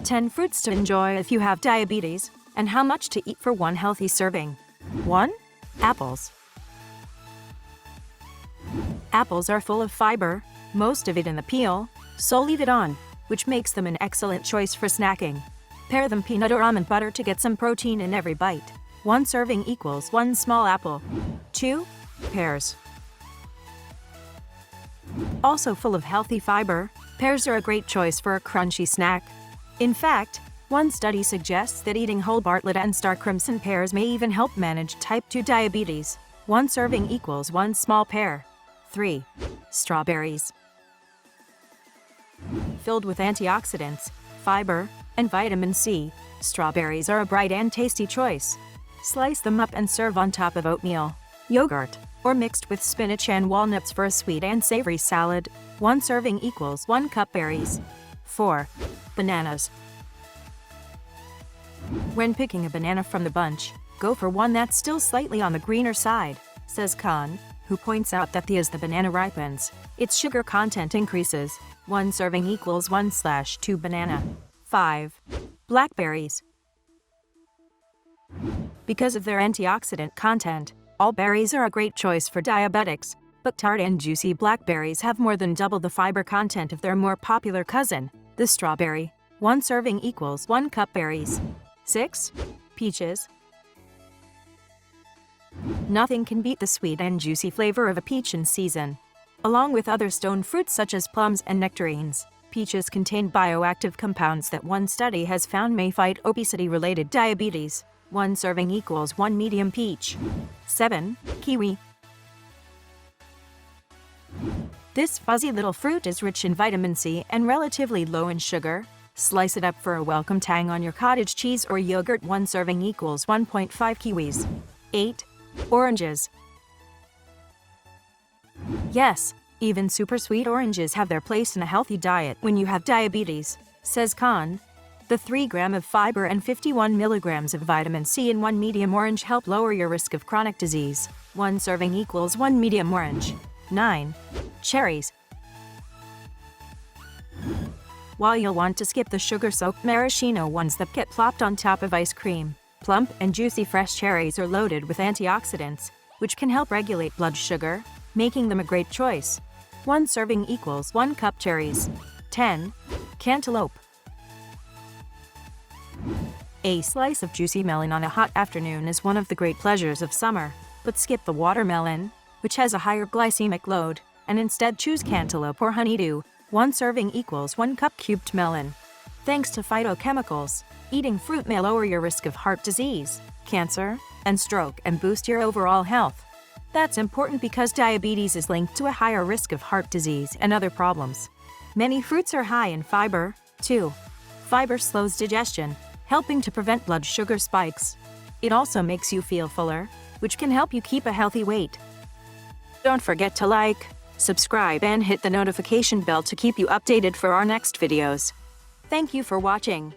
10 fruits to enjoy if you have diabetes, and how much to eat for one healthy serving. 1. Apples. Apples are full of fiber, most of it in the peel, so leave it on, which makes them an excellent choice for snacking. Pair them peanut or almond butter to get some protein in every bite. 1 serving equals 1 small apple. 2. Pears. Also full of healthy fiber, pears are a great choice for a crunchy snack. In fact, one study suggests that eating whole Bartlett and star crimson pears may even help manage type 2 diabetes. 1 serving equals 1 small pear. 3. Strawberries. Filled with antioxidants, fiber, and vitamin C, strawberries are a bright and tasty choice. Slice them up and serve on top of oatmeal, yogurt, or mixed with spinach and walnuts for a sweet and savory salad. 1 serving equals 1 cup berries. 4. Bananas. When picking a banana from the bunch, go for one that's still slightly on the greener side, says Khan, who points out that as the banana ripens, its sugar content increases. 1 serving equals 1/2 banana. 5. Blackberries. Because of their antioxidant content, all berries are a great choice for diabetics, but tart and juicy blackberries have more than double the fiber content of their more popular cousin, the strawberry. 1 serving equals 1 cup berries. 6. Peaches. Nothing can beat the sweet and juicy flavor of a peach in season. Along with other stone fruits such as plums and nectarines, peaches contain bioactive compounds that one study has found may fight obesity-related diabetes. 1 serving equals 1 medium peach. 7. Kiwi. This fuzzy little fruit is rich in vitamin C and relatively low in sugar. Slice it up for a welcome tang on your cottage cheese or yogurt. 1 serving equals 1.5 kiwis. 8. Oranges. Yes, even super sweet oranges have their place in a healthy diet when you have diabetes, says Khan. The 3 grams of fiber and 51 milligrams of vitamin C in 1 medium orange help lower your risk of chronic disease. 1 serving equals 1 medium orange. 9. Cherries. While you'll want to skip the sugar-soaked maraschino ones that get plopped on top of ice cream, plump and juicy fresh cherries are loaded with antioxidants, which can help regulate blood sugar, making them a great choice. 1 serving equals 1 cup cherries. 10. Cantaloupe. A slice of juicy melon on a hot afternoon is one of the great pleasures of summer, but skip the watermelon, which has a higher glycemic load, and instead choose cantaloupe or honeydew. 1 serving equals 1 cup cubed melon. Thanks to phytochemicals, eating fruit may lower your risk of heart disease, cancer, and stroke and boost your overall health. That's important because diabetes is linked to a higher risk of heart disease and other problems. Many fruits are high in fiber, too. Fiber slows digestion, helping to prevent blood sugar spikes. It also makes you feel fuller, which can help you keep a healthy weight. Don't forget to like, subscribe, and hit the notification bell to keep you updated for our next videos. Thank you for watching.